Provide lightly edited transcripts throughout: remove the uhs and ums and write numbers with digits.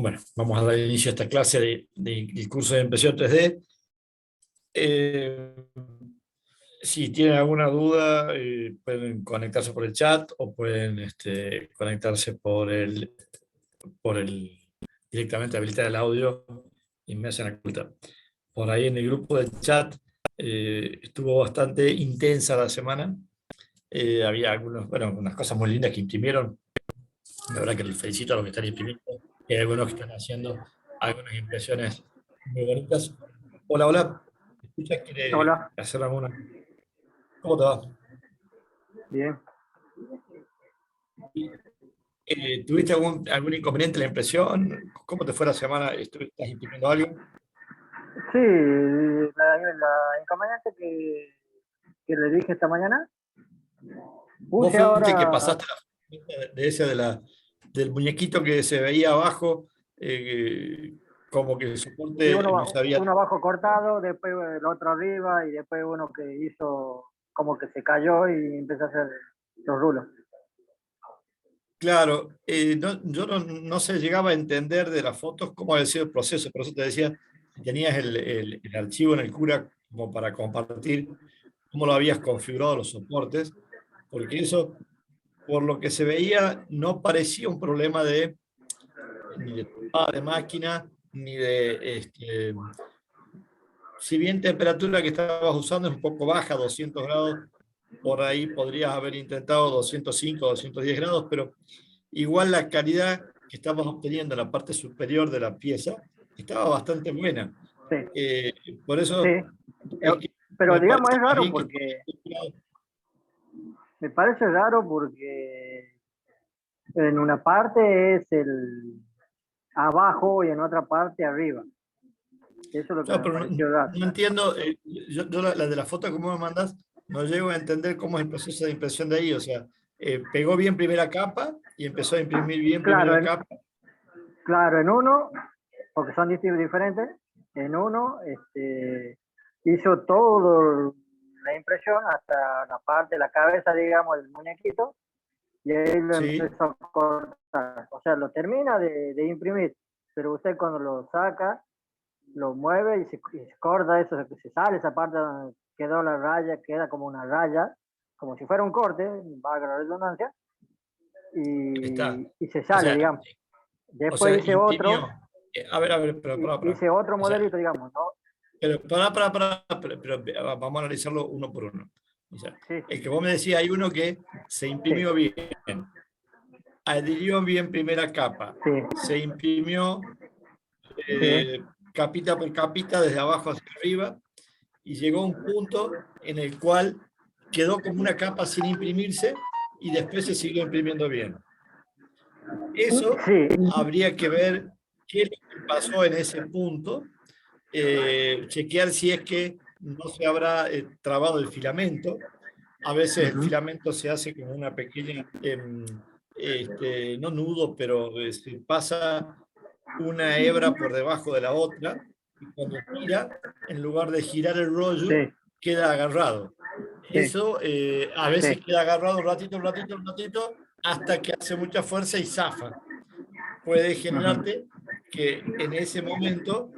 Bueno, vamos a dar inicio a esta clase del curso de impresión 3D. Eh, si tienen alguna duda, pueden conectarse por el chat o pueden conectarse directamente habilitar el audio y me hacen la consulta. Por ahí en el grupo del chat estuvo bastante intensa la semana. Había unas cosas muy lindas que imprimieron. La verdad que les felicito a los que están imprimiendo. Hay algunos que están haciendo algunas impresiones muy bonitas. Hola, hola. ¿Escuchas? ¿Quiere Hola, hacer alguna? ¿Cómo te va? bien. ¿Tuviste algún inconveniente en la impresión? ¿Cómo te fue la semana? ¿Estás imprimiendo algo? Sí, la inconveniente que le dije esta mañana, ¿Vos puse fuiste que ahora, pasaste del muñequito que se veía abajo, eh, como que el sí, soporte no sabía? uno abajo cortado, después el otro arriba y después uno que hizo como que se cayó y empezó a hacer los rulos. Claro, yo no se llegaba a entender de las fotos cómo había sido el proceso, por eso te decía, si tenías el archivo en el Cura como para compartir cómo lo habías configurado los soportes, porque eso, por lo que se veía, no parecía un problema ni de tapada de máquina, ni si bien temperatura que estabas usando es un poco baja, 200 grados, por ahí podrías haber intentado 205, 210 grados, pero igual la calidad que estábamos obteniendo en la parte superior de la pieza estaba bastante buena. Sí, Eh, por sí. eso Pero me digamos parece es más raro bien que porque, me parece raro porque en una parte es el abajo y en otra parte arriba. Eso es lo que claro, me pero pareció raro. no entiendo, yo la de la foto que vos me mandás, no llego a entender cómo es el proceso de impresión de ahí, o sea, pegó bien primera capa y empezó a imprimir bien Claro, primera capa. claro, en uno porque son diferentes. En uno hizo todo la impresión hasta la parte de la cabeza, digamos, del muñequito, y ahí lo Sí, empezó a cortar. O sea, lo termina de imprimir, pero usted cuando lo saca, lo mueve y se corta eso, se sale esa parte donde quedó la raya, queda como una raya, como si fuera un corte, valga la redundancia, está. y se O sale, sea, digamos. o sea, Después hice otro, imprimió. A ver, pero pará. hice otro O sea, modelito, digamos, ¿no? pero vamos a analizarlo uno por uno. O sea, Sí, el que vos me decías, hay uno que se sí, imprimió bien, adhirió bien primera capa, sí, se imprimió sí, capita por capita desde abajo hacia arriba y llegó a un punto en el cual quedó como una capa sin imprimirse y después se siguió imprimiendo bien. Eso sí, habría que ver qué es lo que pasó en ese punto, chequear si es que no se habrá trabado el filamento. A veces el ujú, filamento se hace como una pequeña, no nudo, pero se pasa una hebra por debajo de la otra y cuando gira, en lugar de girar el rollo, sí, queda agarrado. sí, Eso a veces sí, queda agarrado un ratito, hasta que hace mucha fuerza y zafa. Puede ujú, generarte que en ese momento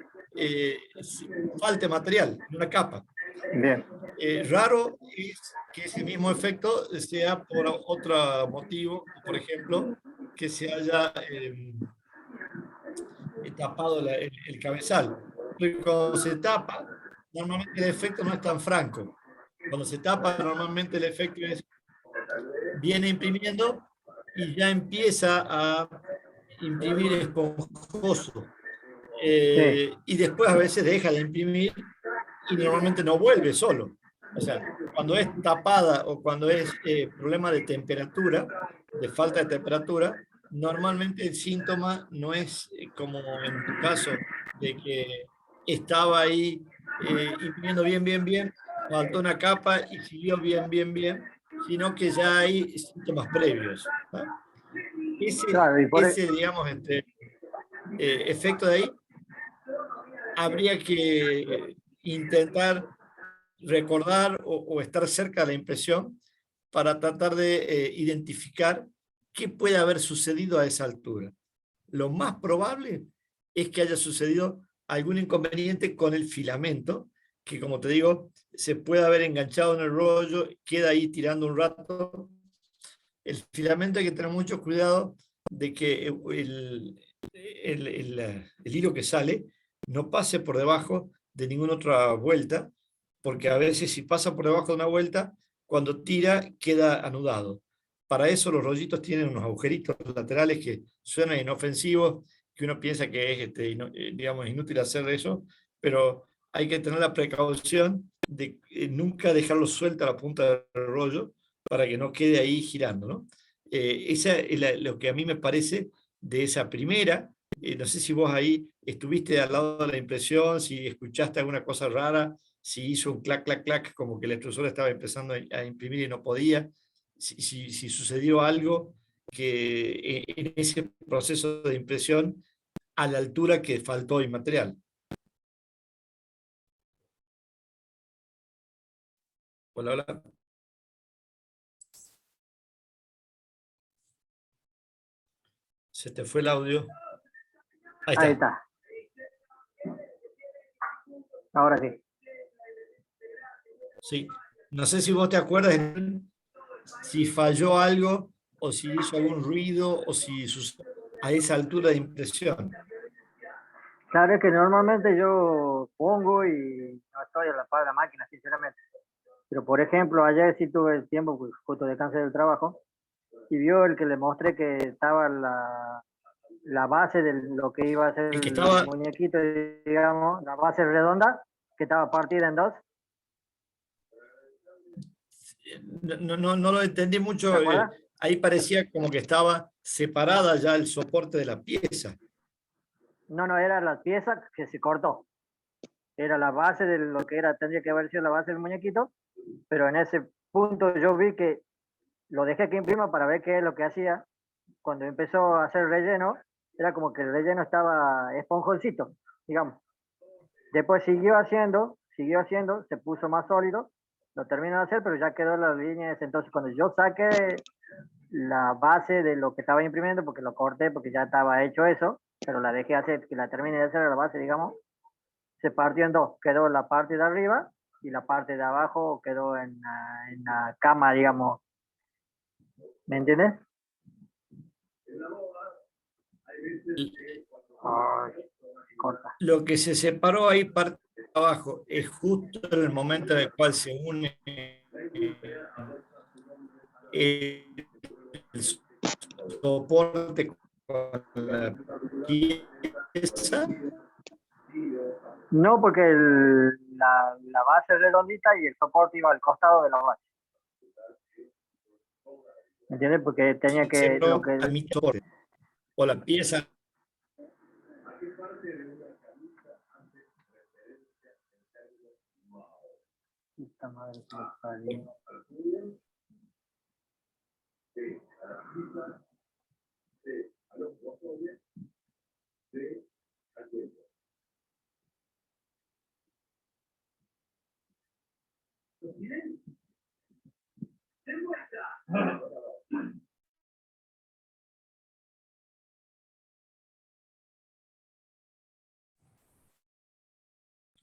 falte material en una capa. bien, Raro es que ese mismo efecto sea por otro motivo, por ejemplo, que se haya tapado el cabezal. Porque cuando se tapa, normalmente el efecto no es tan franco. Cuando se tapa, normalmente el efecto es, viene imprimiendo y ya empieza a imprimir esponjoso. sí, Y después a veces deja de imprimir y normalmente no vuelve solo. O sea, cuando es tapada o cuando es problema de temperatura, de falta de temperatura, normalmente el síntoma no es como en tu caso, de que estaba ahí imprimiendo bien, faltó una capa y siguió bien, sino que ya hay síntomas previos. ¿No? claro, Ese digamos, efecto de ahí habría que intentar recordar o estar cerca de la impresión para tratar de identificar qué puede haber sucedido a esa altura. lo más probable es que haya sucedido algún inconveniente con el filamento, que como te digo, se puede haber enganchado en el rollo, queda ahí tirando un rato. El filamento hay que tener mucho cuidado de que el hilo que sale no pase por debajo de ninguna otra vuelta, porque a veces si pasa por debajo de una vuelta, cuando tira queda anudado. Para eso los rollitos tienen unos agujeritos laterales que suenan inofensivos, que uno piensa que es digamos, inútil hacer eso, pero hay que tener la precaución de nunca dejarlo suelto a la punta del rollo para que no quede ahí girando, ¿no? Esa es lo que a mí me parece de esa primera. No sé si vos ahí estuviste al lado de la impresión, si escuchaste alguna cosa rara, si hizo un clac, clac, clac, como que la impresora estaba empezando a imprimir y no podía, si sucedió algo que en ese proceso de impresión a la altura que faltó el material. Hola, hola. Se te fue el audio. Ahí está. Ahí está. Ahora sí. Sí. No sé si vos te acuerdas si falló algo o si hizo algún ruido o si a esa altura de impresión. Claro, es que normalmente yo pongo y no estoy a la par de la máquina, sinceramente. Pero por ejemplo, ayer sí tuve el tiempo, pues justo descansé del trabajo, y vio el que le mostré que estaba la base de lo que iba a ser El que el estaba, muñequito, digamos, la base redonda, que estaba partida en dos. no lo entendí ¿Te mucho, acuerdas? ahí parecía como que estaba separada ya el soporte de la pieza. No, no, era la pieza que se cortó. Era la base de lo que era, tendría que haber sido la base del muñequito, pero en ese punto yo vi que lo dejé que imprima para ver qué es lo que hacía. Cuando empezó a hacer relleno, era como que el relleno estaba esponjoncito, digamos. Después siguió haciendo, se puso más sólido, lo terminó de hacer, pero ya quedó la línea esa. Entonces, cuando yo saqué la base de lo que estaba imprimiendo, porque lo corté, porque ya estaba hecho eso, pero la dejé hacer, que la termine de hacer la base, digamos, se partió en dos. Quedó la parte de arriba y la parte de abajo quedó en la cama, digamos. ¿Me entiendes? Ay, corta. Lo que se separó ahí parte de abajo es justo en el momento en el cual se une el soporte con la pieza. No, porque la base es redondita y el soporte iba al costado de la base. ¿Me entiendes? Porque tenía Se que, lo separó que, al mismo soporte o la pieza. puta madre, que lo parió.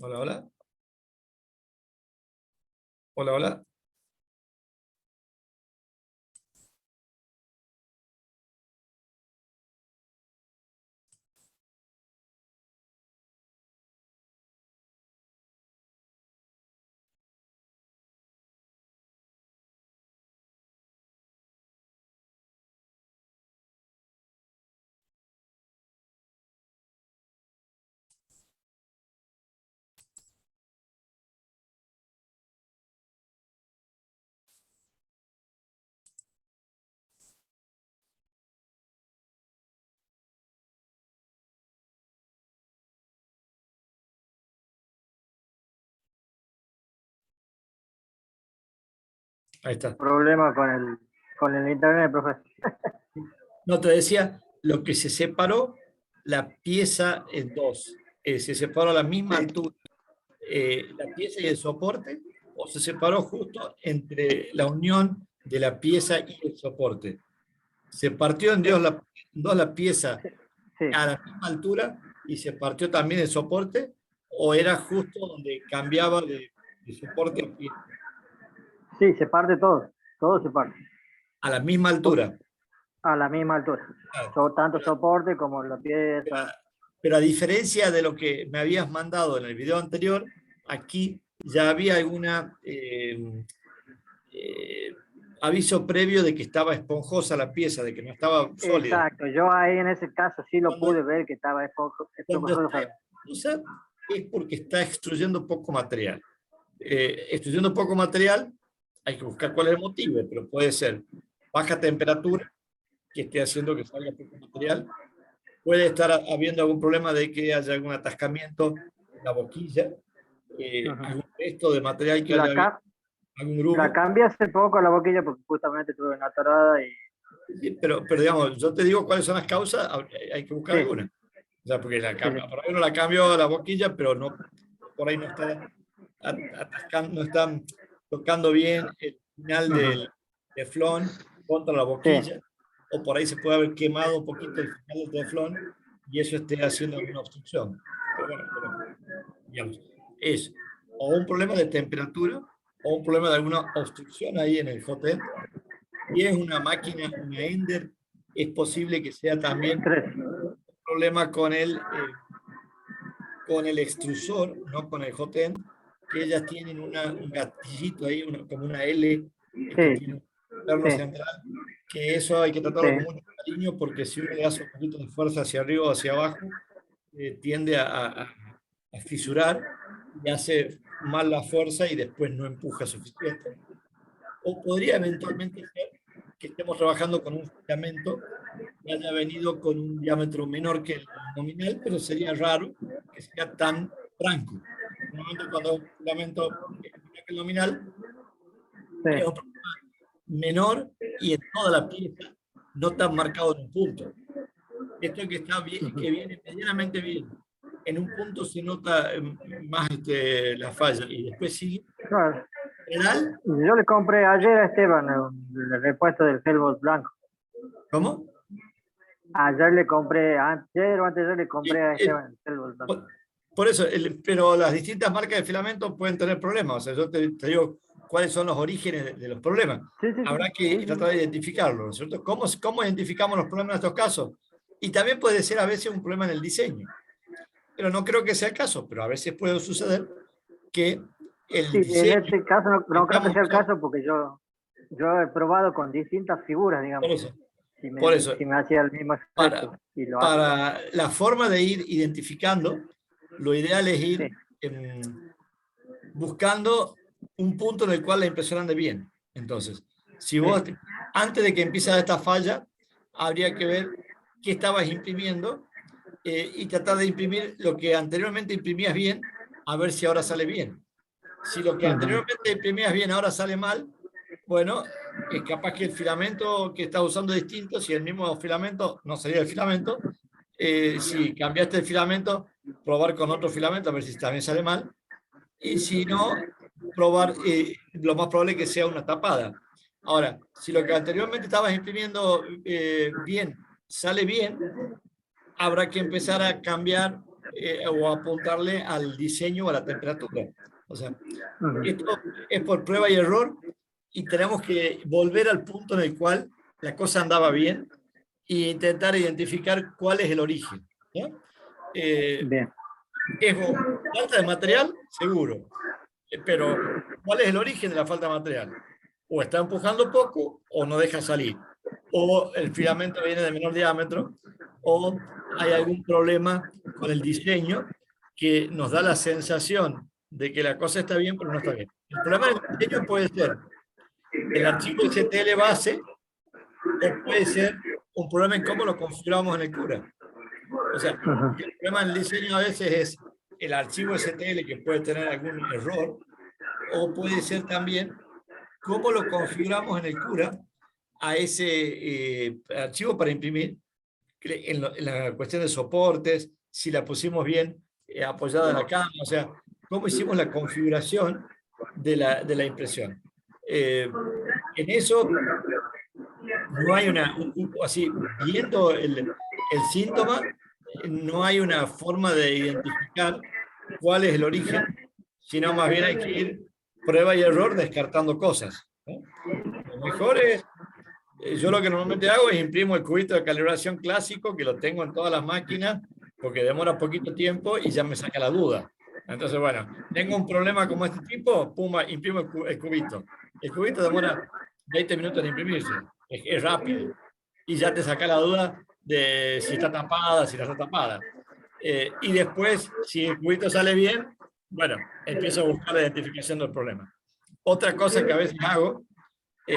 Hola, hola. Hola, hola. Ahí está. Problema con el internet, profesor. No, te decía, lo que se separó la pieza en dos. Se separó a la misma altura la pieza y el soporte, o se separó justo entre la unión de la pieza y el soporte. Se partió en dos la pieza Sí. a la misma altura y se partió también el soporte, o era justo donde cambiaba de soporte a pie, Sí, se parte todo. Todo se parte. a la misma altura. A la misma altura. Ah, Tanto soporte como la Pero, pieza. pero a diferencia de lo que me habías mandado en el video anterior, aquí ya había alguna eh, aviso previo de que estaba esponjosa la pieza, de que no estaba sólida. Exacto. Yo ahí en ese caso sí lo Cuando, pude ver que estaba cuando está esponjoso. esponjosa es porque está extruyendo poco material. Extruyendo poco material, hay que buscar cuál es el motivo, pero puede ser baja temperatura, que esté haciendo que salga poco material. Puede estar habiendo algún problema de que haya algún atascamiento en la boquilla, algún resto de material que haya La, habido, ca algún la grumo. cambié hace poco la boquilla porque justamente tuve una atorada y Sí, pero digamos, yo te digo cuáles son las causas, hay que buscar sí, alguna. O sea, porque sí, sí. por ahí uno la cambió la boquilla, pero no, por ahí no está atascando, no están tocando bien el final del teflón contra la Sí, boquilla, o por ahí se puede haber quemado un poquito el final del teflón y eso esté haciendo alguna obstrucción. Pero bueno, digamos, es o un problema de temperatura o un problema de alguna obstrucción ahí en el hotel. Y es una máquina, una Ender, es posible que sea también tres. un problema con el extrusor, no con el hotend, que ellas tienen un gatillito ahí, como una L, que Sí, tiene un perno sí, central, que eso hay que sí. tratarlo con mucho cariño, porque si uno le hace un poquito de fuerza hacia arriba o hacia abajo, tiende a fisurar y hace mal la fuerza y después no empuja suficiente. O podría eventualmente ser que estemos trabajando con un filamento que haya venido con un diámetro menor que el nominal, pero sería raro que sea tan franco. Normalmente cuando un filamento es menor que el nominal, es un Sí. problema menor y en toda la pieza, no tan marcado en un punto. Esto que está bien, que viene medianamente bien, en un punto se nota más la falla y después sigue. Claro. En general, Yo le compré ayer a Esteban el repuesto del Hellbolt blanco. ¿cómo? Ayer le compré, ayer o antes de ayer le compré a Eh, Esteban el Hellbolt blanco. Por eso, pero las distintas marcas de filamento pueden tener problemas. O sea, yo te digo cuáles son los orígenes de los problemas. Sí, sí, Habrá sí, que sí, tratar de identificarlos, ¿no es cierto? ¿Cómo identificamos los problemas en estos casos? Y también puede ser a veces un problema en el diseño. Pero no creo que sea el caso, pero a veces puede suceder que el sí, en diseño este caso que no creo que estamos sea el usando, caso porque yo he probado con distintas figuras, por digamos, eso, por eso, si me hacía el mismo para, efecto y lo hace. para la forma de ir identificando, lo ideal es Sí, ir buscando un punto en el cual la impresión ande bien. Entonces, si vos, sí. antes de que empiece esta falla, habría que ver qué estabas imprimiendo y tratar de imprimir lo que anteriormente imprimías bien, a ver si ahora sale bien. Si lo que anteriormente imprimías bien ahora sale mal, bueno, es capaz que el filamento que estás usando es distinto, si el mismo filamento no sería el filamento, si cambiaste el filamento, probar con otro filamento a ver si también sale mal, y si no, probar, lo más probable es que sea una tapada. Ahora, si lo que anteriormente estabas imprimiendo bien sale bien, habrá que empezar a cambiar o apuntarle al diseño o a la temperatura. O sea, esto es por prueba y error y tenemos que volver al punto en el cual la cosa andaba bien e intentar identificar cuál es el origen. ¿Ya? Bien. Es falta de material, seguro, pero ¿cuál es el origen de la falta de material? O está empujando poco o no deja salir, o el filamento viene de menor diámetro, o hay algún problema con el diseño que nos da la sensación de que la cosa está bien, pero no está bien. El problema del diseño puede ser el archivo STL base o puede ser un problema en cómo lo configuramos en el Cura. O sea, el problema del diseño a veces es el archivo STL que puede tener algún error, o puede ser también cómo lo configuramos en el Cura a ese archivo para imprimir, en la cuestión de soportes, si la pusimos bien apoyada en la cama, o sea, cómo hicimos la configuración de la impresión. En eso no hay así, viendo el síntoma, no hay una forma de identificar cuál es el origen, sino más bien hay que ir prueba y error descartando cosas, ¿no? Lo mejor es, yo lo que normalmente hago es imprimo el cubito de calibración clásico, que lo tengo en todas las máquinas, porque demora poquito tiempo y ya me saca la duda. Entonces, bueno, tengo un problema como este tipo, pumba, imprimo el cubito. El cubito demora 20 minutos en imprimirse, es rápido. Y ya te saca la duda de si está tapada, si no está tapada. Y después, si el cubito sale bien, bueno, empiezo a buscar la identificación del problema. Otra cosa que a veces hago,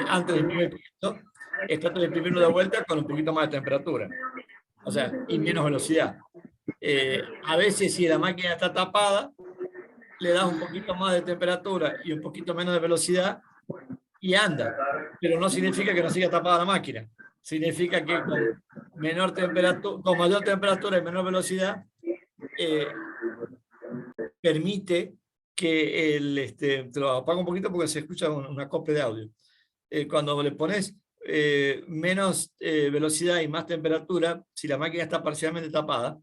antes de imprimir el cubito, es trato de imprimirlo de vuelta con un poquito más de temperatura. O sea, y menos velocidad. A veces, si la máquina está tapada, le das un poquito más de temperatura y un poquito menos de velocidad y anda. Pero no significa que no siga tapada la máquina. Significa que con menor temperatura, con mayor temperatura y menor velocidad, permite que te lo apago un poquito porque se escucha una copia de audio. Cuando le pones menos velocidad y más temperatura, si la máquina está parcialmente tapada,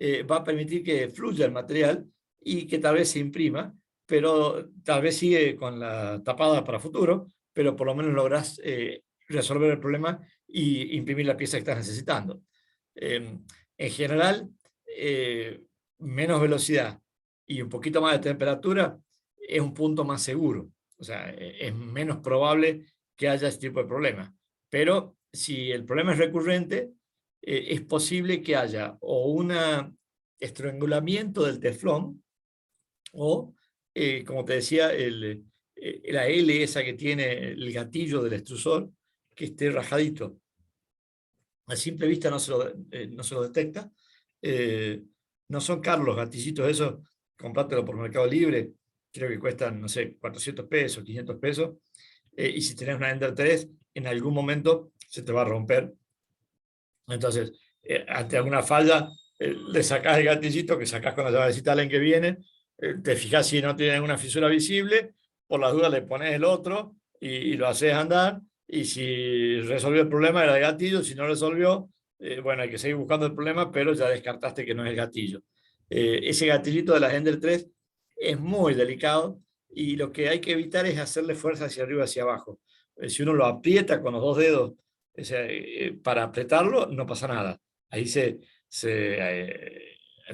va a permitir que fluya el material y que tal vez se imprima, pero tal vez sigue con la tapada para futuro, pero por lo menos logras resolver el problema y imprimir la pieza que estás necesitando. En general, menos velocidad y un poquito más de temperatura es un punto más seguro. O sea, es menos probable que haya este tipo de problemas. Pero si el problema es recurrente, es posible que haya o un estrangulamiento del teflón o, como te decía, la L esa que tiene el gatillo del extrusor, que esté rajadito. A simple vista no se lo detecta. No son caros los gatillitos esos, comprátelo por Mercado Libre, creo que cuestan, no sé, 400 pesos, 500 pesos. Y si tenés una Ender 3, en algún momento se te va a romper. Entonces, ante alguna falla, le sacás el gatillito que sacás con la llavecita Allen que viene, te fijas si no tiene ninguna fisura visible, por las dudas le pones el otro y lo haces andar, y si resolvió el problema era el gatillo, si no resolvió, bueno, hay que seguir buscando el problema, pero ya descartaste que no es el gatillo. Ese gatillito de la Ender 3 es muy delicado, y lo que hay que evitar es hacerle fuerza hacia arriba, hacia abajo. Si uno lo aprieta con los dos dedos, o sea, para apretarlo no pasa nada. Ahí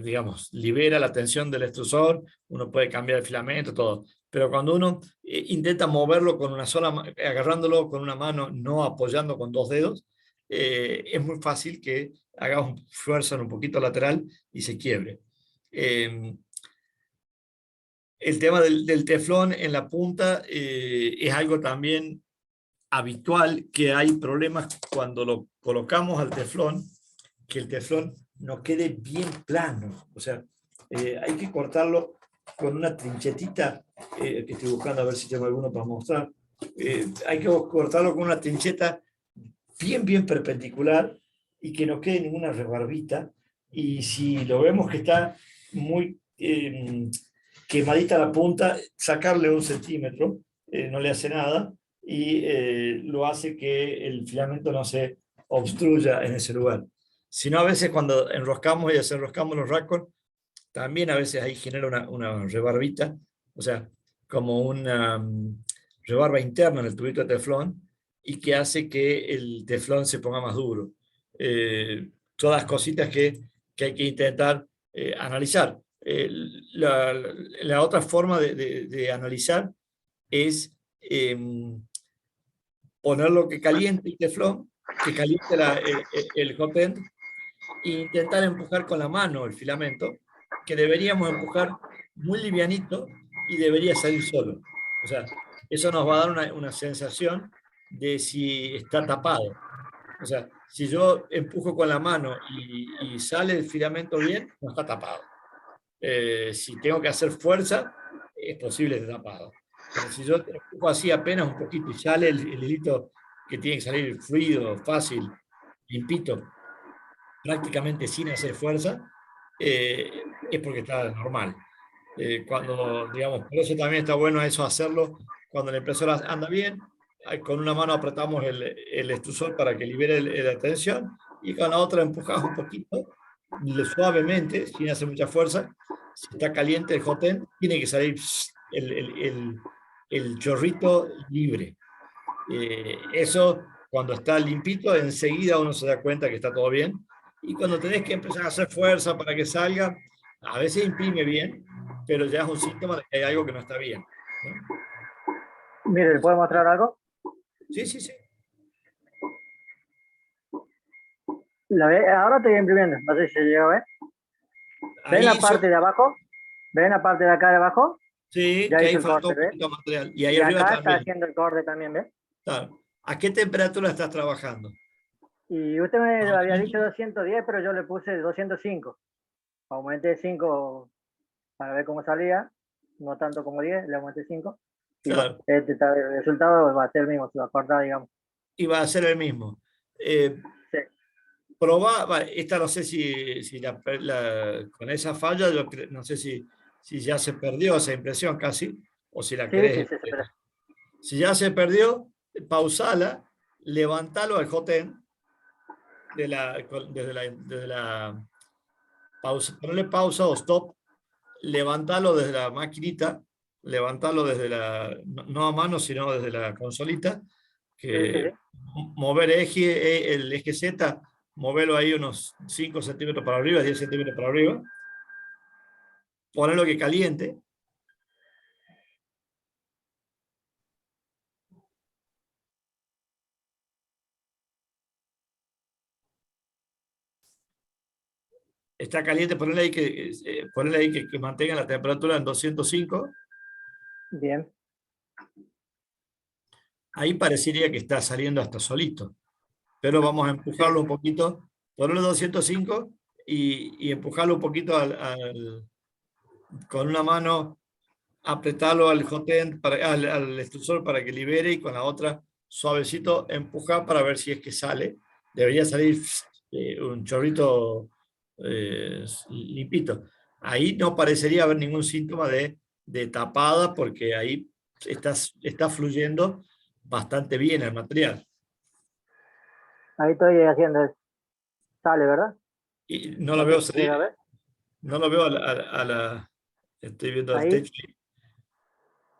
digamos, libera la tensión del extrusor, uno puede cambiar el filamento, todo. Pero cuando uno intenta moverlo con una sola, agarrándolo con una mano, no apoyando con dos dedos, es muy fácil que haga fuerza en un poquito lateral y se quiebre. El tema del teflón en la punta es algo también habitual, que hay problemas cuando lo colocamos al teflón, que el teflón no quede bien plano. O sea, hay que cortarlo con una trinchetita, que estoy buscando a ver si tengo alguno para mostrar. Hay que cortarlo con una trincheta bien perpendicular y que no quede ninguna rebarbita. Y si lo vemos que está muy quemadita la punta, sacarle 1 centímetro, no le hace nada, y lo hace que el filamento no se obstruya en ese lugar. Si no, a veces cuando enroscamos y desenroscamos los raccords, también a veces ahí genera una rebarbita, o sea, como una rebarba interna en el tubito de teflón, y que hace que el teflón se ponga más duro. Todas cositas que hay que intentar analizar. La otra forma de analizar es ponerlo que caliente el teflón, que caliente el hot end, e intentar empujar con la mano el filamento, que deberíamos empujar muy livianito y debería salir solo. O sea, eso nos va a dar una sensación de si está tapado. O sea, si yo empujo con la mano y sale el filamento bien, no está tapado. Si tengo que hacer fuerza, es posible que esté tapado. Pero si yo empujo así apenas un poquito y sale el hilito que tiene que salir fluido, fácil, limpito, prácticamente sin hacer fuerza, es porque está normal. Cuando, digamos, por eso también está bueno eso hacerlo cuando la impresora anda bien. Con una mano apretamos el extrusor para que libere la tensión, y con la otra empujamos un poquito suavemente, sin hacer mucha fuerza. Si está caliente el hot end, tiene que salir el chorrito libre. Eso, cuando está limpito, enseguida uno se da cuenta que está todo bien. Y cuando tenés que empezar a hacer fuerza para que salga, a veces imprime bien, pero ya es un síntoma de que hay algo que no está bien, ¿no? Mire, ¿le puedo mostrar algo? Sí, sí, sí. Ahora estoy imprimiendo, no sé si se llega a ver. ¿Ven la parte de abajo? ¿Ven la parte de acá de abajo? Sí, Ya que hice ahí el faltó corte, un ¿ves? poquito de material. Y ahí Y arriba acá está también. haciendo el corte también, ¿ves? Claro. ¿A qué temperatura estás trabajando? Y usted me ¿A había dicho 200? 210, pero yo le puse 205. Aumenté 5 para ver cómo salía, no tanto como 10, le aumenté 5. Y bueno, Claro. el resultado va a ser el mismo, se va a cortar, digamos. Y va a ser el mismo. Sí, Probá, esta no sé si con esa falla, no sé si ya se perdió esa impresión casi, o si la sí, sí, querés. sí, espera. Si ya se perdió, pausala, levantalo al hotend desde la pausa, ponle pausa o stop, levantalo desde la maquinita, levantalo desde no a mano, sino desde la consolita, Sí, sí, que sí. mover el eje Z, moverlo ahí unos 5 centímetros para arriba, 10 centímetros para arriba, ponerlo que caliente. Está caliente, ponerle ahí que mantenga la temperatura en 205. Bien. Ahí parecería que está saliendo hasta solito, pero vamos a Sí, empujarlo un poquito, ponerlo 205 y empujarlo un poquito con una mano, apretarlo al hotend, al extrusor para que libere, y con la otra suavecito empujar para ver si es que sale. Debería salir un chorrito limpito. Ahí no parecería haber ningún síntoma de tapada, porque ahí está fluyendo bastante bien el material. ahí estoy haciendo eso. Sale, ¿verdad? Y no lo No sé veo si llega a salir, ver. no lo veo estoy viendo al Ahí, techo.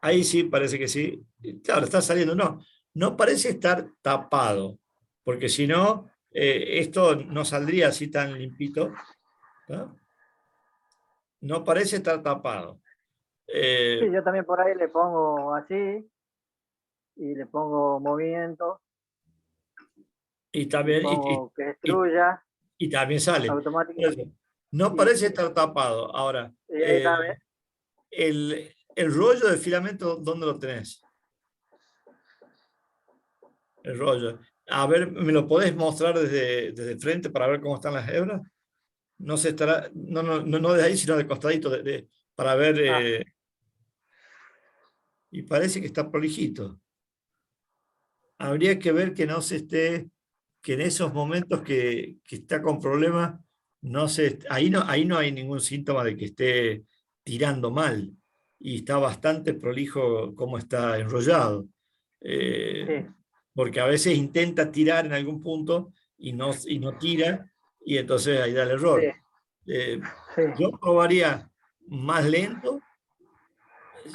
Ahí sí, parece que sí. Claro, está saliendo. No, no parece estar tapado, porque si no, esto no saldría así tan limpito, ¿no? No parece estar tapado. sí, Eh, yo también por ahí le pongo así y le pongo movimiento y y también, pongo que y- destruya y también sale. automático. Por eso, no Y, parece estar tapado. Ahora, y ahí está, ¿ves? el rollo de filamento, ¿dónde lo tenés? El rollo. A ver, ¿me lo podés mostrar desde frente para ver cómo están las hebras? No se estará, no de ahí, sino de costadito, para ver, Ah, y parece que está prolijito. Habría que ver que no se esté, que en esos momentos que está con problemas, ahí no hay ningún síntoma de que esté tirando mal, y está bastante prolijo cómo está enrollado. Eh, sí, Porque a veces intenta tirar en algún punto y no tira, y entonces ahí da el sí, error. Eh, sí. yo probaría más lento,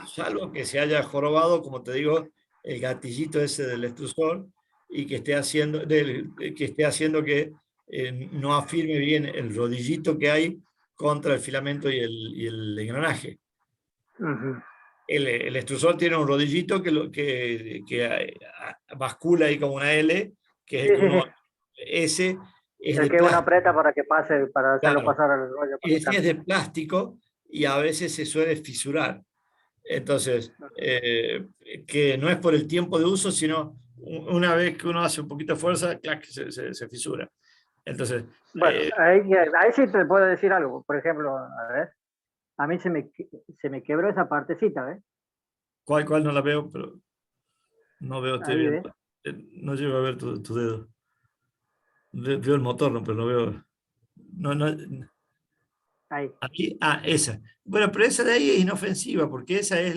salvo que se haya jorobado, como te digo, el gatillito ese del extrusor, y que esté haciendo que no afirme bien el rodillito que hay contra el filamento y el engranaje. Ujú. El extrusor tiene un rodillito que bascula ahí como una L, que es Sí, el que sí, uno. sí. Ese es El de que uno plástico, aprieta para que pase, para hacerlo claro. pasar al rollo para Ese acá. es de plástico y a veces se suele fisurar. Entonces, que no es por el tiempo de uso, sino una vez que uno hace un poquito de fuerza, clac, se fisura. Entonces, Bueno, ahí sí te puedo decir algo. Por ejemplo, a ver, a mí se me quebró esa partecita, ¿ves? ¿cuál no la veo? Pero no veo, estoy Ahí, ¿ves? viendo. No llego a ver tu dedo. Veo el motor, no, pero no veo. No, no, Ahí. aquí, esa. Bueno, pero esa de ahí es inofensiva, porque esa es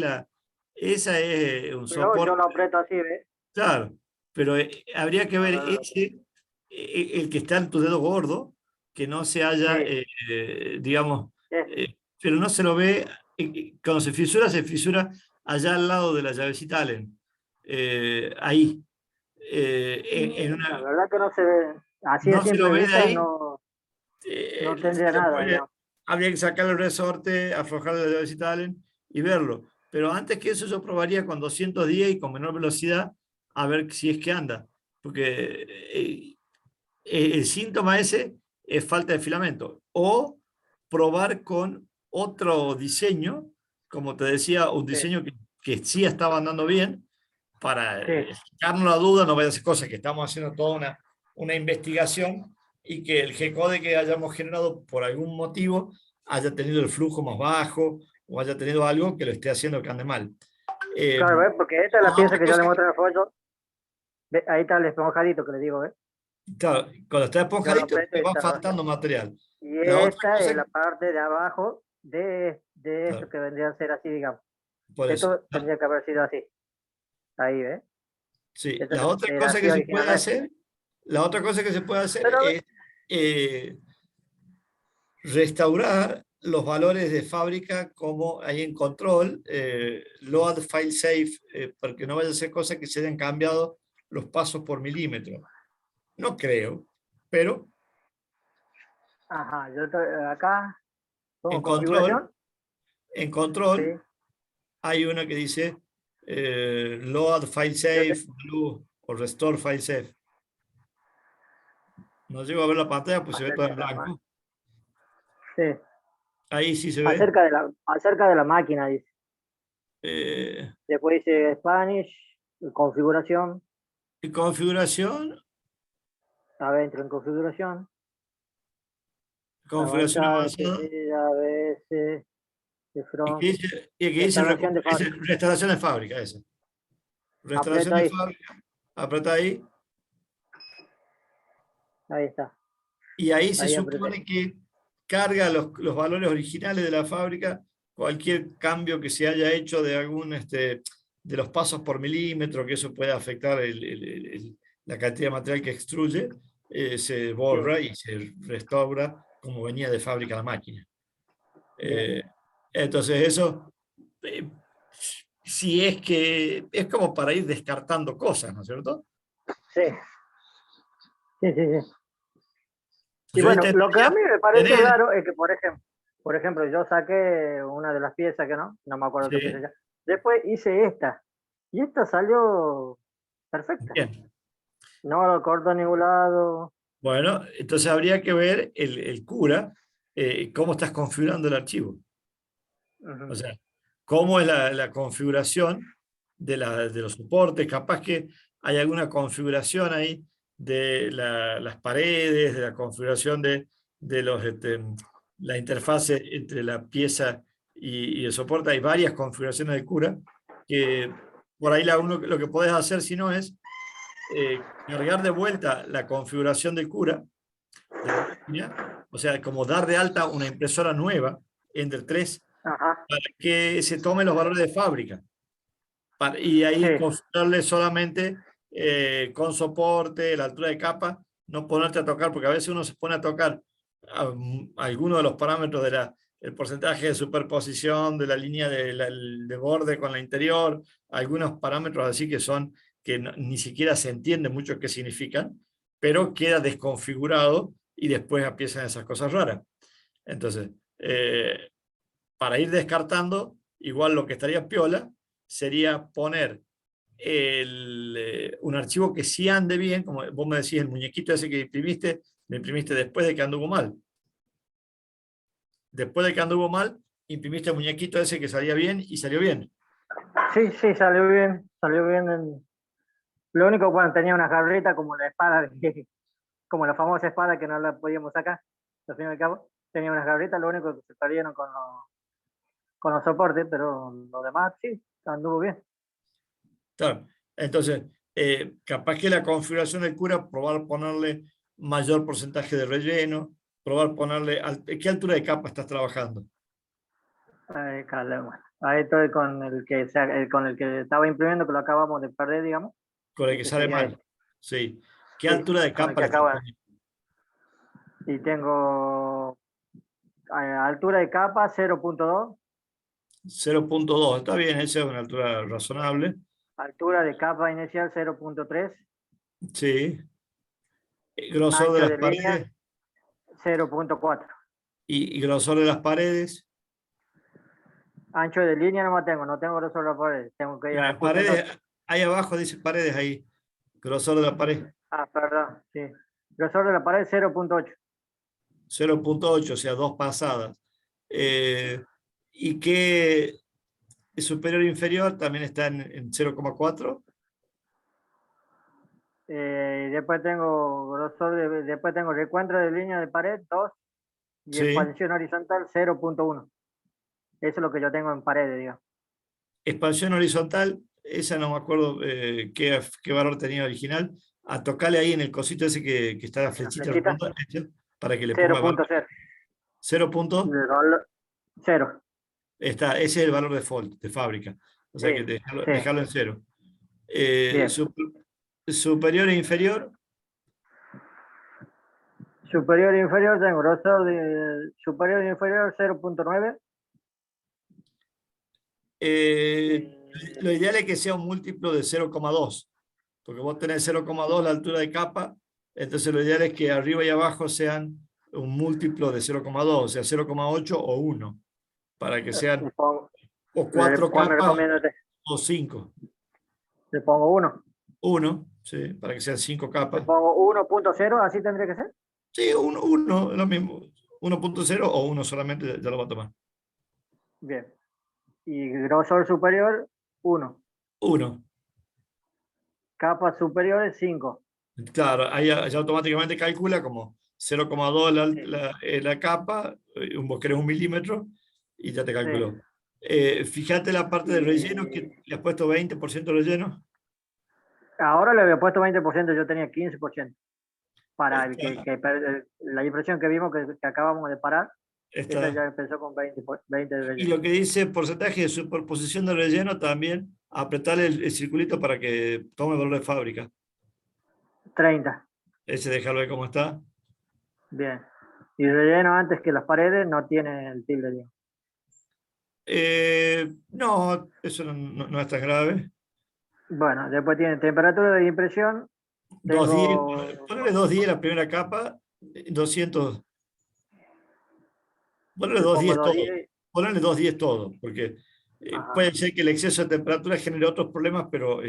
un Yo soporte, lo aprieto así, ¿ves? claro, pero habría que No, ver no, no. ese, el que está en tu dedo gordo, que no se haya, Sí, digamos, sí. pero no se lo ve, cuando se fisura allá al lado de la llavecita Allen, ahí, en La una, verdad que no se ve, así a no se lo simple ve de vista ahí, no, no tendría se lo nada, puede, digamos. habría que sacarle el resorte, aflojarle la llavecita Allen y verlo. Pero antes que eso yo probaría con 210 y con menor velocidad a ver si es que anda. Porque el síntoma ese es falta de filamento. O probar con otro diseño, como te decía, un Sí, diseño que sí estaba andando bien, para sí. sacarnos la duda, no vaya a ser cosa que estamos haciendo toda una investigación y que el G-code que hayamos generado por algún motivo haya tenido el flujo más bajo o haya tenido algo que lo esté haciendo que ande mal. Eh, Claro, ¿ves? Porque esta es la la pieza otra que yo le cosa muestro en el foto. Ahí está el esponjadito que le digo, ¿ves? claro, cuando está Yo lo esponjadito, aprieto te y va está. faltando material. Y La otra esta cosa, es la parte de abajo de esto claro, que vendría a ser así, digamos. por eso. Esto tendría que haber sido así. Ahí, ¿ves? Sí, Esto la otra era cosa así que se puede originalmente. hacer, la otra cosa que se puede hacer Pero, es eh, restaurar los valores de fábrica como hay en control, load file safe, porque no vaya a ser cosa que se hayan cambiado los pasos por milímetro. No creo, pero ajá, acá pongo en control, configuración. en Sí. control hay una que dice load file Yo safe te- o restore file safe. No llego a ver la pantalla, pues se ve todo acerca en de la blanco. sí. Ahí sí se ve. Acerca de la máquina, dice. Eh, Después dice Spanish, configuración. configuración, Adentro en configuración. configuración Avanzar, avanzada. pedir, ABS, de front. Y que dice, Restauración de dice fábrica. restauración de fábrica, esa. Restauración Aprieta de ahí. fábrica, apreta ahí. Ahí está. Y ahí se Ahí apreté. supone que carga los valores originales de la fábrica, cualquier cambio que se haya hecho de algún de los pasos por milímetro, que eso puede afectar la cantidad de material que extruye, se Sí, borra y se restaura como venía de fábrica la máquina. bien. Eh, entonces eso, eh, si es que es como para ir descartando cosas, ¿no es cierto? Sí, sí, sí, sí. Y Yo bueno, lo que a intentaría mí me parece tener, raro es que, por ejemplo, yo saqué una de las piezas que no me acuerdo qué pieza sí, ya. Después hice esta. Y esta salió perfecta. bien. No lo corto a ningún lado. Bueno, entonces habría que ver el cura, cómo estás configurando el archivo. O Ujú. sea, cómo es la configuración de los soportes. Capaz que hay alguna configuración ahí de las paredes, de la configuración de la interfase entre la pieza y el soporte. Hay varias configuraciones de cura que por ahí lo que podés hacer si no es cargar de vuelta la configuración del cura de la máquina, o sea, como dar de alta una impresora nueva, Ender 3, Ajá. para que se tomen los valores de fábrica. Y Sí, ahí configurarle solamente con soporte, la altura de capa, no ponerte a tocar, porque a veces uno se pone a tocar alguno de los parámetros el porcentaje de superposición de la línea de borde con la interior, algunos parámetros así que son que ni siquiera se entiende mucho qué significan, pero queda desconfigurado y después empiezan esas cosas raras. Entonces, para ir descartando, igual lo que estaría piola sería poner un archivo que sí ande bien, como vos me decís, el muñequito ese que imprimiste, lo imprimiste después de que anduvo mal. Después de que anduvo mal, imprimiste el muñequito ese que salía bien y salió bien. sí, sí, salió bien. Salió bien. Lo único, bueno, tenía una jarrita como la espada, como la famosa espada que no la podíamos sacar, al fin y al cabo. Tenía unas garritas, lo único que se perdieron con los soportes, pero lo demás sí, anduvo bien. Claro. Entonces, capaz que la configuración del cura, probar ponerle mayor porcentaje de relleno, probar ponerle, ¿qué altura de capa estás trabajando? Ahí, bueno, ahí estoy con el que estaba imprimiendo, que lo acabamos de perder, digamos. Con el que Ese sale sería mal. este. Sí. ¿Qué Sí, altura de con el capa que le estás acaba. poniendo? Y tengo altura de capa 0.2, 0.2, está bien, esa es una altura razonable. altura de capa inicial 0.3, Sí. Grosor de ancho las de línea paredes 0.4. y grosor de las paredes. Ancho de línea no tengo grosor de la pared. Tengo que Y ir las justo en paredes, ahí abajo dice paredes ahí. Grosor de la pared. perdón, sí. Grosor de la pared 0.8. 0.8, o sea, 2 pasadas. ¿Y qué superior e inferior también está en 0.4? Después tengo después tengo recuento de línea de pared 2 y Sí. expansión horizontal 0.1. Eso es lo que yo tengo en paredes, digamos. Expansión horizontal, esa no me acuerdo qué valor tenía original. A tocarle ahí en el cosito ese que está la La flechita flechita redonda, para que le ponga valor. 0.0. 0 punto, 0. ese es el valor default de fábrica. O sea Sí, que sí. dejarlo en 0. Eh, Bien. su- superior e inferior, Superior e inferior tengo grosor de superior e inferior 0.9. lo ideal es que sea un múltiplo de 0,2, porque vos tenés 0,2 la altura de capa, entonces lo ideal es que arriba y abajo sean un múltiplo de 0,2, o sea, 0,8 o 1, para que sean o 4 ¿Cuál me capas recomienda usted? o 5. Le pongo 1. 1, sí, para que sean 5 Le capas. pongo 1.0, así tendría que ser. Sí, 1, lo mismo. 1.0 o 1 solamente ya lo va a tomar. Bien. Y grosor superior 1. 1. Capas superiores 5. Claro, ahí ya automáticamente calcula como 0,2 Sí, la capa, vos querés 1 milímetro y ya te sí. calculó. Fíjate la parte de relleno que Y le has puesto 20% de relleno. ahora le había puesto 20%, yo tenía 15%. Para el Está, la impresión que vimos que acabamos de parar, esa está. ya empezó con 20 de Y relleno. lo que dice porcentaje de superposición de relleno también, apretarle el circulito para que tome valor de fábrica. 30. Ese déjalo ver cómo está. Bien. Y relleno antes que las paredes no tiene el tilde, digamos. No, eso no es tan grave. Bueno, después tiene temperatura de impresión. 210, Tengo, ponele 210 la primera capa, 200, ponele le pongo 210 todo, 210. ponele 210 todo, porque Ajá. puede ser que el exceso de temperatura genere otros problemas, pero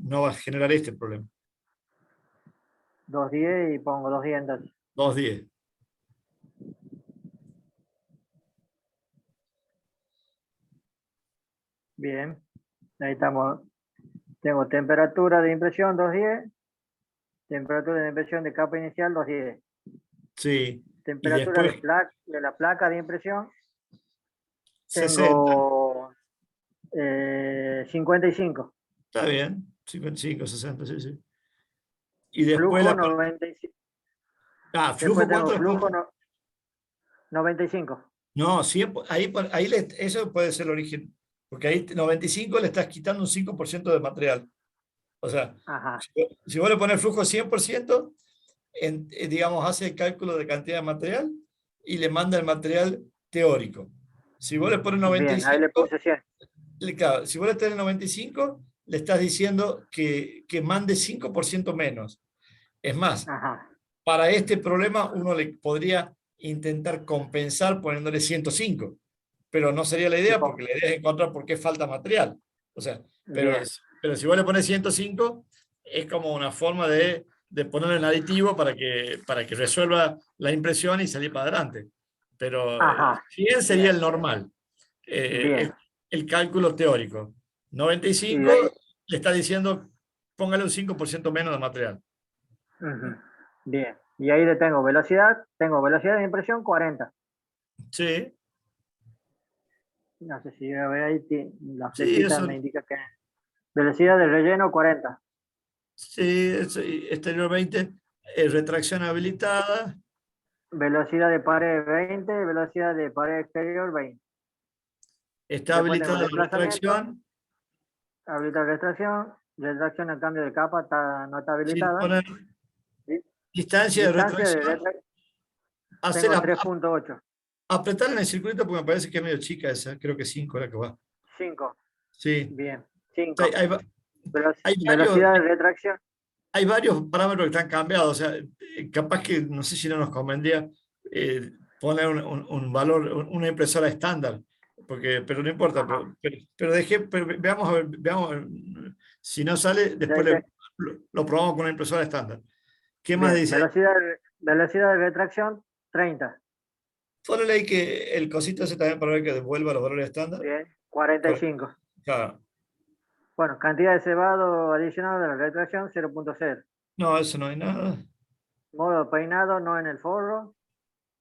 no va a generar este problema. 210 y pongo 210 entonces. 210. Bien. Ahí estamos. Tengo temperatura de impresión 210. Temperatura de impresión de capa inicial 210. Sí. Y Temperatura después de la placa de impresión 60, tengo 55. está bien, 55, 60, sí, sí. Y después Flujo 95. flujo, Después ¿cuánto tengo le flujo puso? 95. No, 100, eso puede ser el origen, porque ahí 95 le estás quitando un 5% de material. O sea, Ajá. si vos le pones flujo 100%, digamos, hace el cálculo de cantidad de material y le manda el material teórico. Si vos le pones Bien, ahí le 95, puse 100. claro, si vos le tenés 95, le estás diciendo que mande 5% menos. Es más, Ajá. para este problema uno le podría intentar compensar poniéndole 105, pero no sería la Y idea porque la idea es encontrar por qué falta material. O sea, pero, bien. pero si vos le pones 105, es como una forma de ponerle un aditivo para que resuelva la impresión y salir para adelante. Pero Ajá. 100 sería Bien. el normal, Bien. el cálculo teórico. Y de ahí, 95 le está diciendo, póngale un 5% menos de material. ujú, bien. Y ahí le tengo velocidad. Tengo velocidad de impresión 40. Sí, No sé si ve ahí, la sí, flechita eso. me indica que velocidad de relleno 40. Sí, exteriormente, retracción habilitada, Velocidad de pared 20. Velocidad de pared exterior 20. está Después tengo habilitada la desplazamiento. retracción, Habilitar retracción. Retracción al cambio de capa no está sin habilitada. poner Di- distancia de Distancia de retracción, retracción. hacer Tengo 3.8. apretarla en el circulito porque me parece que es medio chica esa, creo que 5 la que va. 5. Sí. Bien. O sea, 5. hay varios, Velocidad de retracción. hay varios parámetros que están cambiados. O sea, capaz que no sé si no nos convendría poner un valor, una impresora estándar, pero no importa. Pero veamos, a ver, veamos a ver, si no sale, De después ahí te- lo probamos con una impresora estándar. ¿Qué más Bien. dice ahí? Velocidad de retracción, 30. Ponle ahí que el cosito ese también para ver que devuelva los valores estándar. Bien. 45. Claro. Bueno, cantidad de cebado adicional de la retracción, 0.0. No, eso no hay nada. Modo peinado, no en el forro.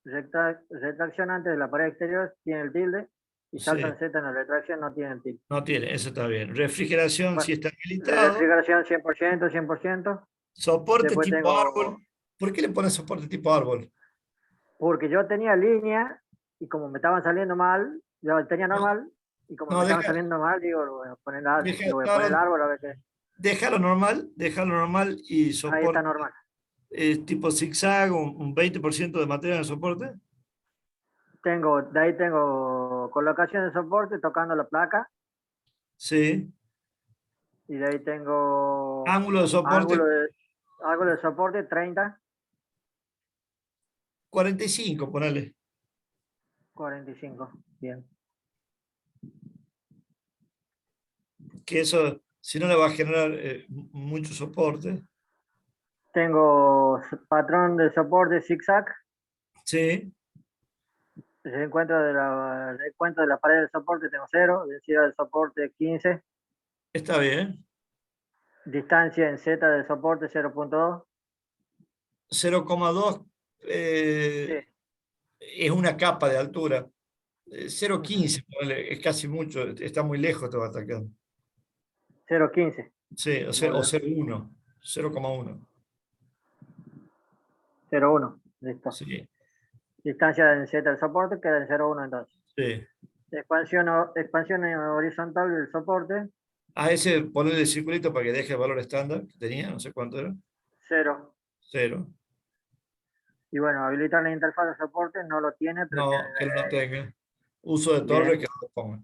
Retracción antes de la pared exterior, tiene el tilde. Y salta Sí, en Z en la retracción, no tiene el tilde. no tiene, eso está bien. Refrigeración Bueno, sí está de habilitado. refrigeración 100%, 100%. Soporte Después tipo árbol. tengo, ¿Por qué le pones soporte tipo árbol? porque yo tenía línea y como me estaban saliendo mal, yo tenía No, normal y como me no, estaban saliendo mal, digo, le voy a poner el claro, árbol a ver qué. déjalo normal y Ahí está soporte normal. tipo zigzag, un 20% de materia de soporte. De ahí tengo colocación de soporte tocando la placa Sí. y de ahí tengo Ángulo de ángulo soporte de, ángulo de soporte 30, 45, ponele. 45. Bien. Que eso, si no le va a generar mucho soporte. Patrón de soporte zigzag. Sí, Recuento de la pared de soporte tengo 0, densidad de soporte 15, está bien. distancia en Z de soporte 0.2. 0,2 Sí. es una capa de altura. Ujú. 0,15 ponele, es casi mucho, está muy lejos te va a atacar. 0.15. Sí, o Muy bien. 0,1, 0,1. 0.1. Listo. Sí, Distancia en Z del soporte queda en 0.1 entonces. sí. Expansión horizontal del soporte, A ese ponerle el circulito para que deje el valor estándar que tenía, no sé cuánto era. 0. 0. Y bueno, habilitar la interfaz de soporte no lo tiene, pero tiene. No, que no tenga. Uso de torre Bien. que no lo ponga.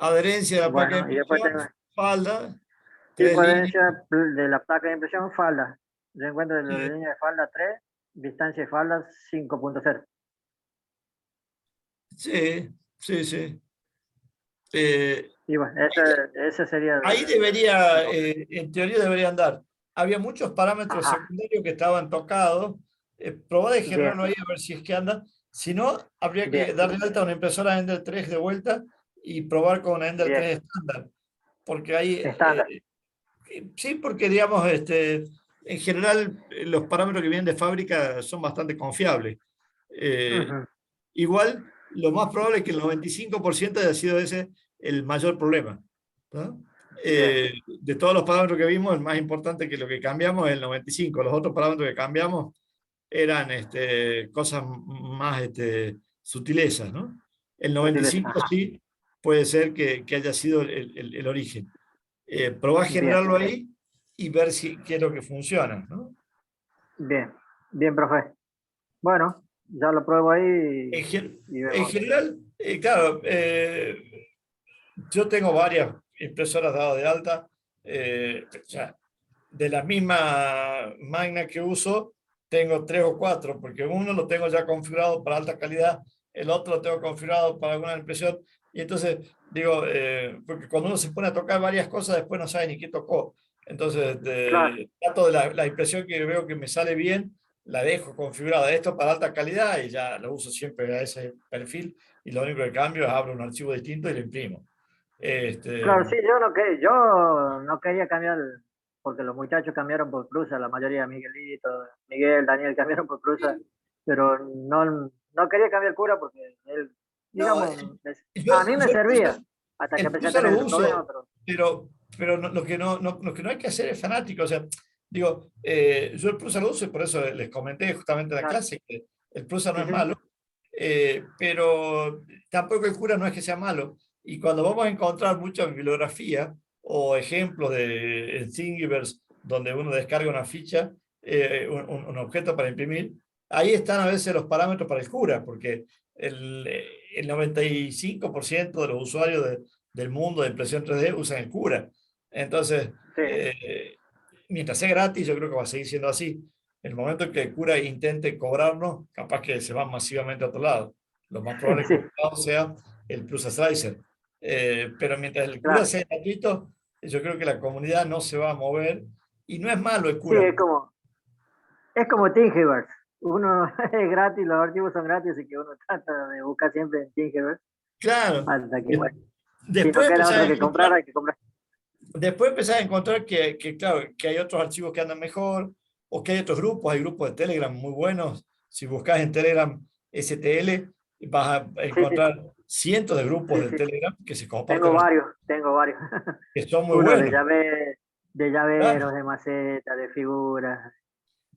Adherencia de la placa de Bueno, y después impresión, tengo falda, tres tipo de líneas. adherencia de la placa de impresión, falda. Yo encuentro de la Sí, línea de falda 3, distancia de falda 5.0. sí, sí. Sí. Eh, Y bueno, ese sería Ahí el debería, completo. en teoría debería andar. Había muchos parámetros Ajá, secundarios que estaban tocados. Probá de bien, generarlo ahí a ver si es que anda. Si no, habría que bien, darle de alta a una impresora Ender 3 de vuelta y probar con una Ender bien. 3 estándar. Porque ahí, Estándar. sí, porque digamos, en general los parámetros que vienen de fábrica son bastante confiables. Eh, Ujú, Igual, lo más probable es que el 95% haya sido ese el mayor problema. ¿No? bien, De todos los parámetros que vimos, el más importante que lo que cambiamos es el 95. Los otros parámetros que cambiamos eran cosas más sutilezas, ¿no? El útiles. 95 Ajá, sí puede ser que haya sido el origen. Probá a bien, generarlo ahí y ver qué es lo que funciona, ¿no? bien, bien, profe. Bueno, ya lo pruebo ahí y En vemos. general, claro, yo tengo varias impresoras dadas de alta. O sea, de la misma máquina que uso, tengo 3 o 4, porque uno lo tengo ya configurado para alta calidad, el otro lo tengo configurado para alguna impresión. Y entonces, digo, porque cuando uno se pone a tocar varias cosas, después no sabe ni qué tocó. Entonces, Claro, trato de la impresión que veo que me sale bien, la dejo configurada esto para alta calidad y ya lo uso siempre a ese perfil. Y lo único que cambio es abro un archivo distinto y lo imprimo. Este, claro, sí, yo no quería cambiar, porque los muchachos cambiaron por Prusa, la mayoría, Miguelito, Miguel, Daniel cambiaron por Prusa, pero no quería cambiar cura porque él, no, digamos, a mí me servía, hasta que el empecé a Prusa tener lo ese problema, uso, pero pero lo que no hay que hacer es fanático. O sea, digo, yo el Prusa lo uso y por eso les comenté justamente en la claro, clase que el Prusa no sí, es sí, malo, pero tampoco el cura no es que sea malo. Y cuando vamos a encontrar mucha bibliografía o ejemplos en Thingiverse donde uno descarga una ficha, un objeto para imprimir, ahí están a veces los parámetros para el cura, porque el 95% de los usuarios del mundo de impresión 3D usan el cura. Entonces, Sí, mientras sea gratis, yo creo que va a seguir siendo así. En el momento en que el cura intente cobrarnos, capaz que se van masivamente a otro lado. Lo más probable es que sí, el lado sea el Plus Slicer. Pero mientras el cura claro. sea gratuito, yo creo que la comunidad no se va a mover. Y no es malo el Sí, cura. es como Thingiverse. Uno es gratis, los archivos son gratis, así que uno trata de buscar siempre en Thingiverse. Claro. Hasta que, bueno, si no Después queda empezás a otro que comprar, encontrar, hay que comprar. después empezás a encontrar claro, que hay otros archivos que andan mejor, o que hay otros grupos, hay grupos de Telegram muy buenos. Si buscas en Telegram STL, vas a Sí, sí, encontrar cientos de grupos sí, de sí. Telegram que se Tengo comparten, varios, tengo varios. que son muy Uno buenos. de Claro. llaveros, de macetas, de figuras.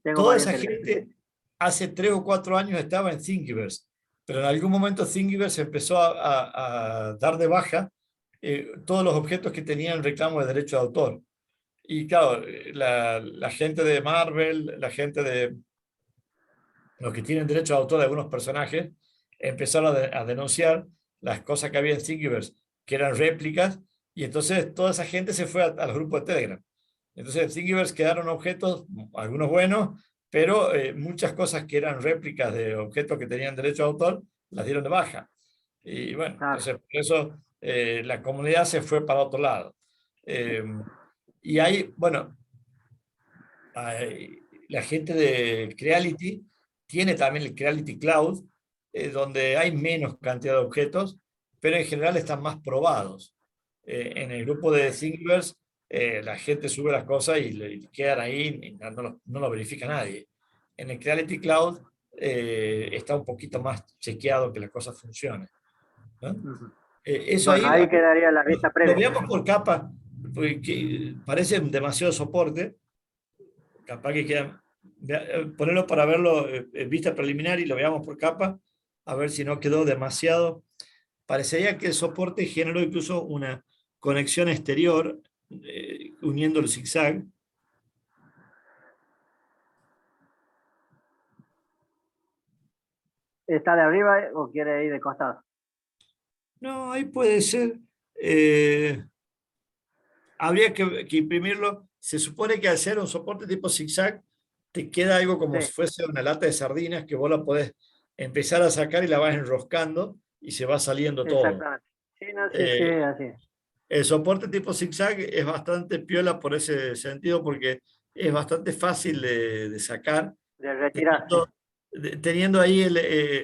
Tengo Toda varios esa en Telegram. gente hace 3 o 4 años estaba en Thingiverse, pero en algún momento Thingiverse empezó a dar de baja todos los objetos que tenían reclamo de derecho de autor. Y claro, la gente de Marvel, la gente de los que tienen derecho de autor de algunos personajes, empezaron a denunciar las cosas que había en Thingiverse, que eran réplicas, y entonces toda esa gente se fue a los grupos de Telegram. Entonces en Thingiverse quedaron objetos, algunos buenos, pero muchas cosas que eran réplicas de objetos que tenían derecho de autor, las dieron de baja. Y bueno, Claro. entonces por eso la comunidad se fue para otro lado. Eh, y hay, bueno, la gente de Creality tiene también el Creality Cloud, donde hay menos cantidad de objetos, pero en general están más probados. En el grupo de Thingiverse, la gente sube las cosas y quedan ahí, y no lo verifica nadie. En el Creality Cloud está un poquito más chequeado que las cosas funcionen, ¿no? Ujú. Eso Bueno, ahí ahí quedaría la vista lo previa. veamos por capa, porque parece demasiado soporte. Capaz que queda, ponerlo para verlo en vista preliminar y lo veamos por capa, a ver si no quedó demasiado. Parecería que el soporte generó incluso una conexión exterior uniendo el zigzag. ¿Está de arriba o quiere ir de costado? No, ahí puede ser. eh, Habría que imprimirlo. Se supone que al ser un soporte tipo zigzag, te queda algo como Sí, si fuese una lata de sardinas que vos la podés empezar a sacar y la vas enroscando y se va saliendo todo. exactamente. Sí, no, sí, sí, Eh, así. El soporte tipo zigzag es bastante piola por ese sentido porque es bastante fácil de sacar, De retirar, sí. teniendo, teniendo ahí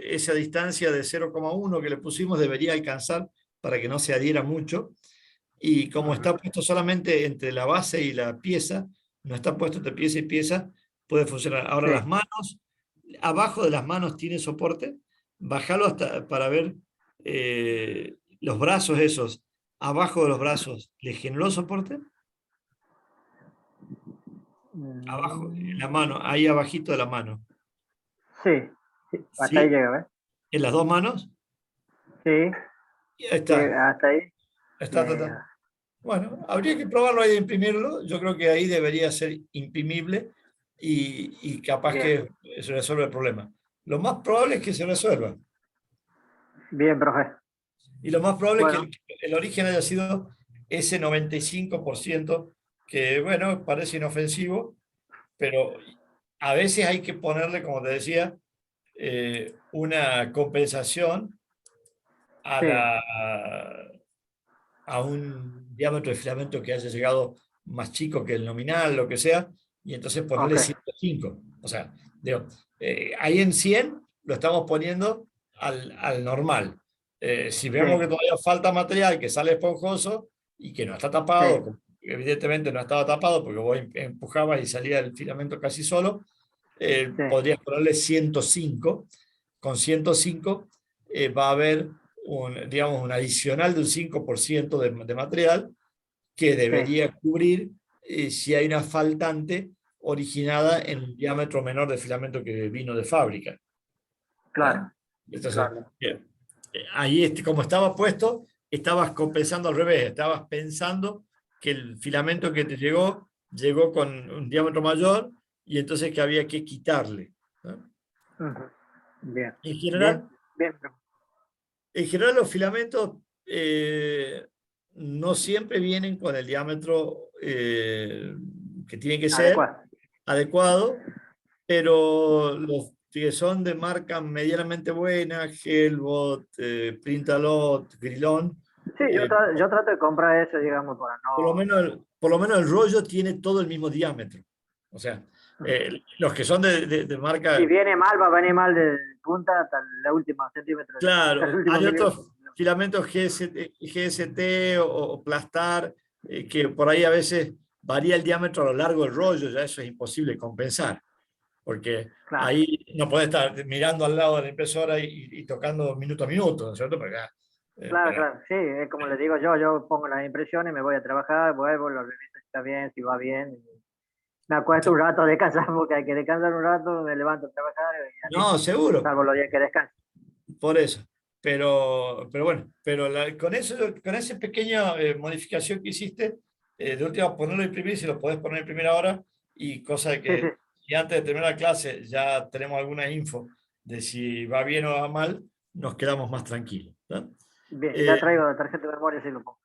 esa distancia de 0,1 que le pusimos debería alcanzar para que no se adhiera mucho. Y como Ujú. está puesto solamente entre la base y la pieza, no está puesto entre pieza y pieza, puede funcionar. Ahora Sí. las manos, abajo de las manos tiene soporte, bájalo hasta para ver los brazos esos, abajo de los brazos, ¿le generó soporte? Abajo, en Mm, la mano, ahí abajito de la mano. sí, sí, hasta ahí ¿Sí? llega, ¿ves? En las dos manos. Sí, Y ahí está. hasta ahí Está. llega. Bueno, habría que probarlo ahí de imprimirlo. Yo creo que ahí debería ser imprimible y capaz Bien, que se resuelve el problema. Lo más probable es que se resuelva. bien, profe. Y lo más probable es que Bueno, el origen haya sido ese 95% que, bueno, parece inofensivo, pero a veces hay que ponerle, como te decía, una compensación a, sí, la, a un diámetro de filamento que haya llegado más chico que el nominal, lo que sea, y entonces ponerle ok, 105. O sea, digo, ahí en 100 lo estamos poniendo al normal. Si sí, vemos que todavía falta material que sale esponjoso y que no está sí, tapado, evidentemente no estaba tapado porque vos empujabas y salía el filamento casi solo, sí, podrías ponerle 105. Con 105 va a haber digamos, un adicional de un 5% de material que sí, debería cubrir si hay una faltante originada en un diámetro menor de filamento que vino de fábrica. ¿Ah? claro, Entonces, claro. bien, ahí como estaba puesto, estabas compensando al revés, estabas pensando que el filamento que te llegó con un diámetro mayor y entonces que había que quitarle, ¿no? Ujú. Bien, En bien, general, bien. en general los filamentos no siempre vienen con el diámetro que tiene que ser Adecuado. adecuado, pero los que son de marca medianamente buena, Hellbot, Printalot, Grilón, Sí, eh, yo trato de comprar eso, digamos, para no... por lo menos el rollo tiene todo el mismo diámetro. O sea, los que son de Si marca, viene mal, va a venir mal de punta hasta la última centímetro, hasta el claro, último hay milímetro. otros filamentos GST o Plastar, que por ahí a veces varía el diámetro a lo largo del rollo, ya eso es imposible compensar, porque Claro, ahí no podés estar mirando al lado de la impresora y tocando minuto a minuto, ¿no es cierto? Porque, claro, pero, claro. Sí, es como le digo yo pongo las impresiones, me voy a trabajar, vuelvo, lo reviso si está bien, si va bien. Me acuesto un rato a descansar porque hay que descansar un rato, me levanto a trabajar y así, no, seguro. salvo los días que descanso. Por eso. Pero bueno, con eso, con esa pequeña modificación que hiciste, de última ponerlo a imprimir, si lo podés poner a imprimir ahora, y cosa de Sí, sí, que si antes de terminar la clase ya tenemos alguna info de si va bien o va mal, nos quedamos más tranquilos, ¿no? bien, Eh, ya traigo la tarjeta de memoria, sí lo pongo.